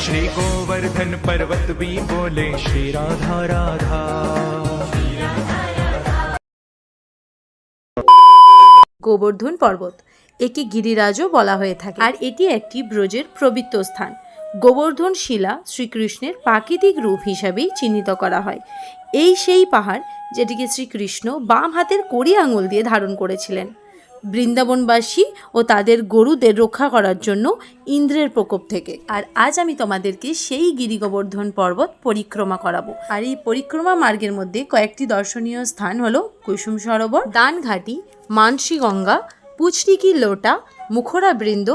श्री गोवर्धन पर्वत भी बोले श्री राधा राधा। গোবর্ধন পর্বত, একে গিরিরাজও বলা হয়ে থাকে, আর এটি একটি ব্রজের পবিত্র স্থান। গোবর্ধন শিলা শ্রীকৃষ্ণের প্রাকৃতিক রূপ হিসাবেই চিহ্নিত করা হয়। এই সেই পাহাড় যেটিকে শ্রীকৃষ্ণ বাম হাতের কড়ি আঙুল দিয়ে ধারণ করেছিলেন বৃন্দাবনবাসী ও তাদের গরুদের রক্ষা করার জন্য ইন্দ্রের প্রকোপ থেকে। আর আজ আমি তোমাদেরকে সেই গিরি গোবর্ধন পর্বত পরিক্রমা করাবো। আর এই পরিক্রমা মার্গের মধ্যে কয়েকটি দর্শনীয় স্থান হলো কুসুম সরোবর, দানঘাটি, মানসী গঙ্গা, পুচটিকি লোটা, মুখরা বৃন্দ,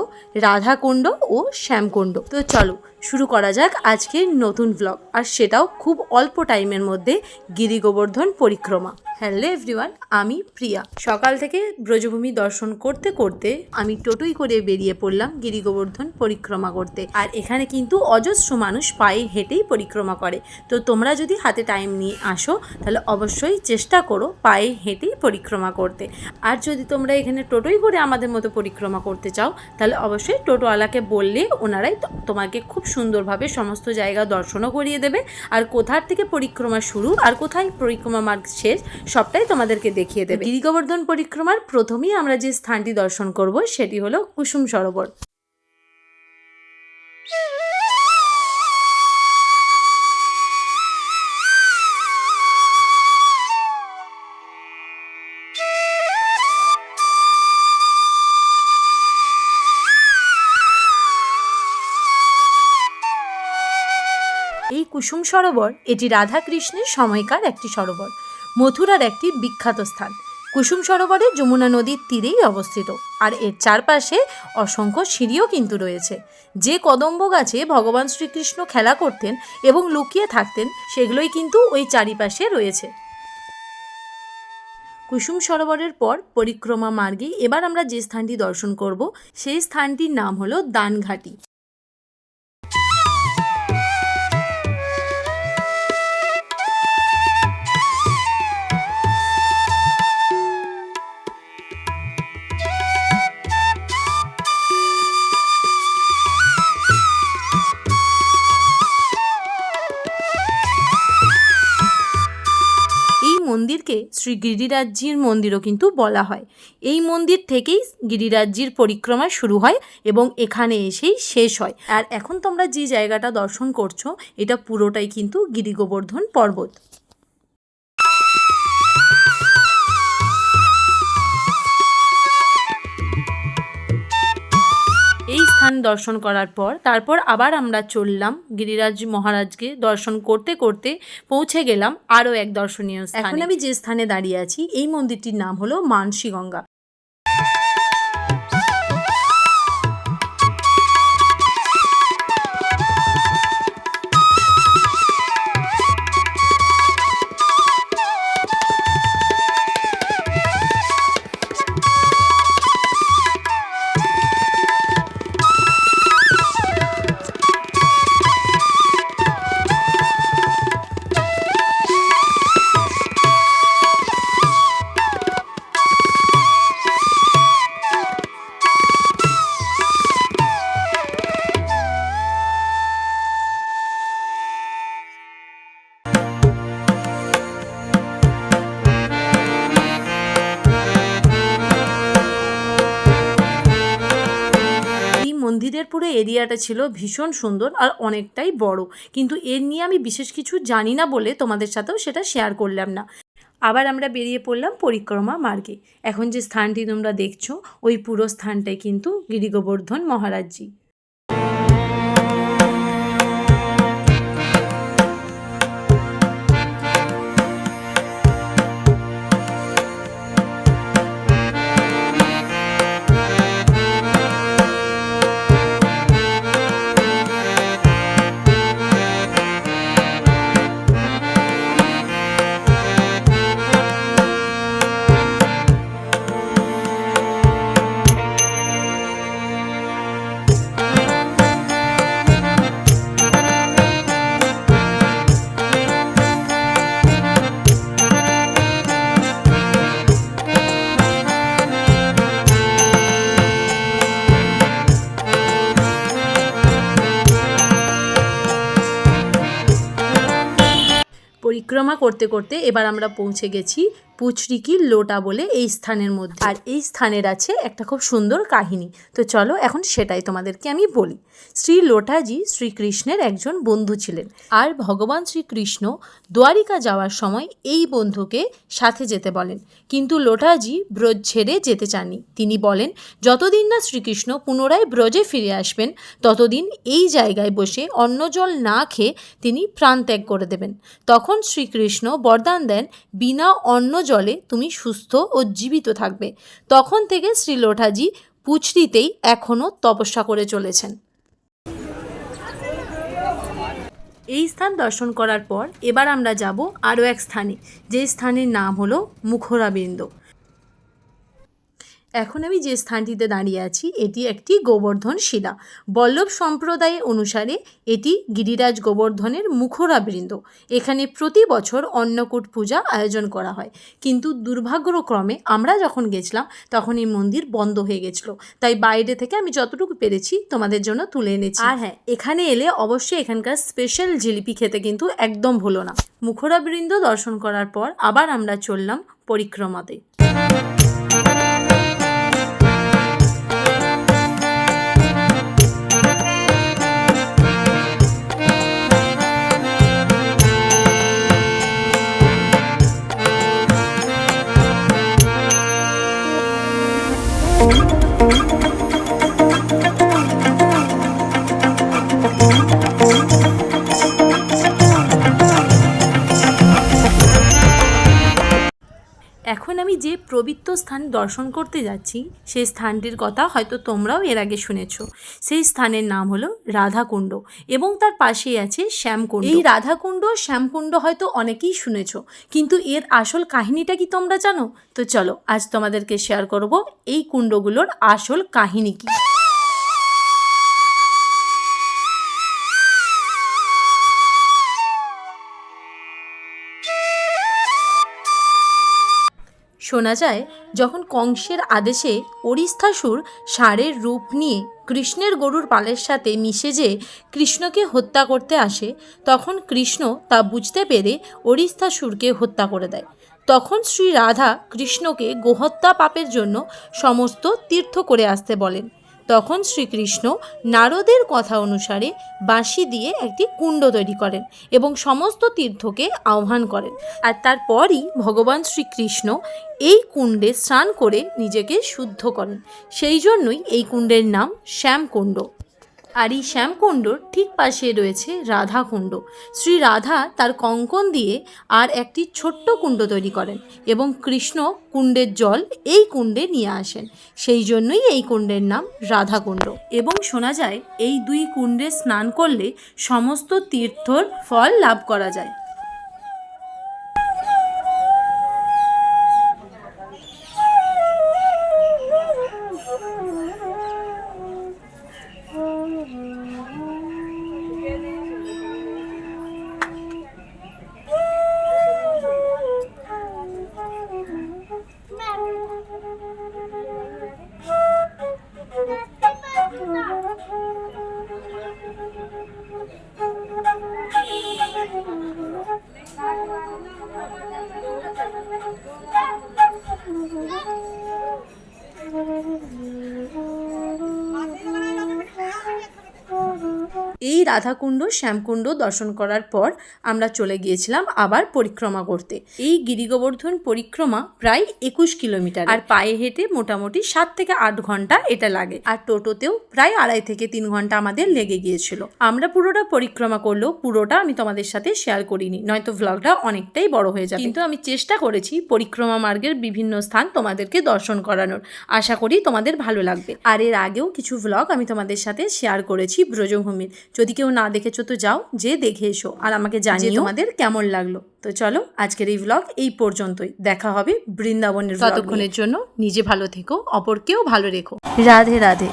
রাধাকুণ্ড ও শ্যামকুণ্ড। তো চলো শুরু করা যাক আজকের নতুন ব্লগ, আর সেটাও খুব অল্প টাইমের মধ্যে গিরি গোবর্ধন পরিক্রমা। হ্যালো এভরিওয়ান, আমি প্রিয়া। সকাল থেকে ব্রজভূমি দর্শন করতে করতে আমি টোটোই করে বেরিয়ে পড়লাম গিরি গোবর্ধন পরিক্রমা করতে। আর এখানে কিন্তু অজস্র মানুষ পায়ে হেঁটেই পরিক্রমা করে। তো তোমরা যদি হাতে টাইম নিয়ে আসো তাহলে অবশ্যই চেষ্টা করো পায়ে হেঁটেই পরিক্রমা করতে। আর যদি তোমরা এখানে টোটোই করে আমাদের মতো পরিক্রমা করতে চাও তাহলে অবশ্যই টোটোওয়ালাকে বললে ওনারাই তোমাকে খুব সুন্দরভাবে সমস্ত জায়গা দর্শনও করিয়ে দেবে, আর কোথার থেকে পরিক্রমা শুরু আর কোথায় পরিক্রমা মার্গ শেষ সবটাই তোমাদেরকে দেখিয়ে দেবে। গিরি গোবর্ধন পরিক্রমার প্রথমেই আমরা যে স্থানটি দর্শন করব সেটি হলো কুসুম সরোবর। এই কুসুম সরোবর এটি রাধাকৃষ্ণের সময়কার একটি সরোবর, মথুরার একটি বিখ্যাত স্থান। কুসুম সরোবরে যমুনা নদীর তীরেই অবস্থিত, আর এর চারপাশে অসংখ্য সিঁড়িও কিন্তু রয়েছে। যে কদম্ব গাছে ভগবান শ্রীকৃষ্ণ খেলা করতেন এবং লুকিয়ে থাকতেন সেগুলোই কিন্তু ওই চারিপাশে রয়েছে। কুসুম সরোবরের পর পরিক্রমা মার্গে এবার আমরা যে স্থানটি দর্শন করব সেই স্থানটির নাম হলো দানঘাটি। মন্দিরকে শ্রী গিরিরাজজির মন্দিরও কিন্তু বলা হয়। এই মন্দির থেকেই গিরিরাজজির পরিক্রমা শুরু হয় এবং এখানে এসেই শেষ হয়। আর এখন তোমরা যে জায়গাটা দর্শন করছো এটা পুরোটাই কিন্তু গিরি গোবর্ধন পর্বত। এই স্থান দর্শন করার পর তারপর আবার আমরা চললাম গিরিরাজ মহারাজকে দর্শন করতে করতে পৌঁছে গেলাম আরও এক দর্শনীয় স্থান। এখন আমি যে স্থানে দাঁড়িয়ে আছি এই মন্দিরটির নাম হলো মানসী গঙ্গা। মন্দিরের পুরো এরিয়াটা ছিল ভীষণ সুন্দর আর অনেকটাই বড়, কিন্তু এর নিয়ে আমি বিশেষ কিছু জানি না বলে তোমাদের সাথেও সেটা শেয়ার করলাম না। আবার আমরা বেরিয়ে পড়লাম পরিক্রমা মার্গে। এখন যে স্থানটি তোমরা দেখছো ওই পুরো স্থানটাই কিন্তু গিরি গোবর্ধন মহারাজজি। পরিক্রমা করতে করতে এবার আমরা পৌঁছে গেছি পুচরিকি লোটা বলে এই স্থানের মধ্যে। আর এই স্থানের আছে একটা খুব সুন্দর কাহিনী। তো চলো এখন সেটাই তোমাদেরকে আমি বলি। শ্রী লোটাজি শ্রীকৃষ্ণের একজন বন্ধু ছিলেন, আর ভগবান শ্রীকৃষ্ণ দ্বারিকা যাওয়ার সময় এই বন্ধুকে সাথে যেতে বলেন। কিন্তু লোটাজি ব্রজ ছেড়ে যেতে চাননি। তিনি বলেন যতদিন না শ্রীকৃষ্ণ পুনরায় ব্রজে ফিরে আসবেন ততদিন এই জায়গায় বসে অন্ন জল না খেয়ে তিনি প্রাণ ত্যাগ করে দেবেন। তখন শ্রীকৃষ্ণ বরদান দেন, বিনা অন্ন জলে তুমি সুস্থ ও জীবিত থাকবে। তখন থেকে শ্রী লোটাজি পুচরিতেই এখনও তপস্যা করে চলেছেন। এই স্থান দর্শন করার পর এবার আমরা যাব আরও এক স্থানে, যে স্থানের নাম হলো মুখরাবৃন্দ। এখন আমি যে স্থানটিতে দাঁড়িয়ে আছি এটি একটি গোবর্ধন শিলা। বল্লভ সম্প্রদায় অনুসারে এটি গিরিরাজ গোবর্ধনের মুখরাবৃন্দ। এখানে প্রতি বছর অন্নকূট পূজা আয়োজন করা হয়, কিন্তু দুর্ভাগ্যক্রমে আমরা যখন গেছিলাম তখন এই মন্দির বন্ধ হয়ে গেছিলো। তাই বাইরে থেকে আমি যতটুকু পেরেছি তোমাদের জন্য তুলে এনেছি। আর হ্যাঁ, এখানে এলে অবশ্যই এখানকার স্পেশাল জিলিপি খেতে কিন্তু একদম ভুলো না। মুখরাবৃন্দ দর্শন করার পর আবার আমরা চললাম পরিক্রমাতে। এখন আমি যে পবিত্র স্থান দর্শন করতে যাচ্ছি সেই স্থানটির কথা হয়তো তোমরাও এর আগে শুনেছ। সেই স্থানের নাম হলো রাধাকুণ্ড এবং তার পাশেই আছে শ্যামকুণ্ড। এই রাধাকুণ্ড শ্যামকুণ্ড হয়তো অনেকেই শুনেছ, কিন্তু এর আসল কাহিনীটা কি তোমরা জানো? তো চলো আজ তোমাদেরকে শেয়ার করব এই কুণ্ডগুলোর আসল কাহিনী কি। শোনা যায় যখন কংসের আদেশে অরিস্তাসুর ষাঁড়ের রূপ নিয়ে কৃষ্ণের গরুর পালের সাথে মিশে যে কৃষ্ণকে হত্যা করতে আসে, তখন কৃষ্ণ তা বুঝতে পেরে অরিস্তাসুরকে হত্যা করে দেয়। তখন শ্রী রাধা কৃষ্ণকে গোহত্যা পাপের জন্য সমস্ত তীর্থ করে আসতে বলেন। তখন শ্রীকৃষ্ণ নারদের কথা অনুসারে বাঁশি দিয়ে একটি কুণ্ড তৈরি করেন এবং সমস্ত তীর্থকে আহ্বান করেন। আর তারপরই ভগবান শ্রীকৃষ্ণ এই কুণ্ডে স্নান করে নিজেকে শুদ্ধ করেন। সেই জন্যই এই কুণ্ডের নাম শ্যামকুণ্ড। আর এই শ্যামকুণ্ডর ঠিক পাশে রয়েছে রাধাকুণ্ড। শ্রী রাধা তার কঙ্কন দিয়ে আর একটি ছোট্ট কুণ্ড তৈরি করেন এবং কৃষ্ণ কুণ্ডের জল এই কুণ্ডে নিয়ে আসেন। সেই জন্যই এই কুণ্ডের নাম রাধাকুণ্ড। এবং শোনা যায় এই দুই কুণ্ডে স্নান করলে সমস্ত তীর্থর ফল লাভ করা যায়। এই রাধাকুণ্ড শ্যামকুণ্ড দর্শন করার পর আমরা চলে গিয়েছিলাম আবার পরিক্রমা করতে। এই গিরিগোবর্ধন পরিক্রমা প্রায় 21 কিলোমিটার, আর পায়ে হেঁটে মোটামুটি 7 থেকে 8 ঘন্টা এটা লাগে, আর টোটোতেও প্রায় 2.5 থেকে 3 ঘন্টা আমাদের লেগে গিয়েছিল। আমরা পুরোটা পরিক্রমা করলেও পুরোটা আমি তোমাদের সাথে শেয়ার করিনি, নয়তো ভ্লগটা অনেকটাই বড় হয়ে যাবে। কিন্তু আমি চেষ্টা করেছি পরিক্রমা মার্গের বিভিন্ন স্থান তোমাদেরকে দর্শন করানোর। আশা করি তোমাদের ভালো লাগবে। আর এর আগেও কিছু ভ্লগ আমি তোমাদের সাথে শেয়ার করেছি ব্রজভূমির। যদি কেউ না দেখেছো তো যাও, যে দেখে এসো আর আমাকে জানিও তোমাদের কেমন লাগলো। তো চলো আজকের এই ভ্লগ এই পর্যন্তই। দেখা হবে বৃন্দাবনের। ততক্ষণের জন্য নিজে ভালো থেকো, অপরকেও ভালো রেখো। রাধে রাধে।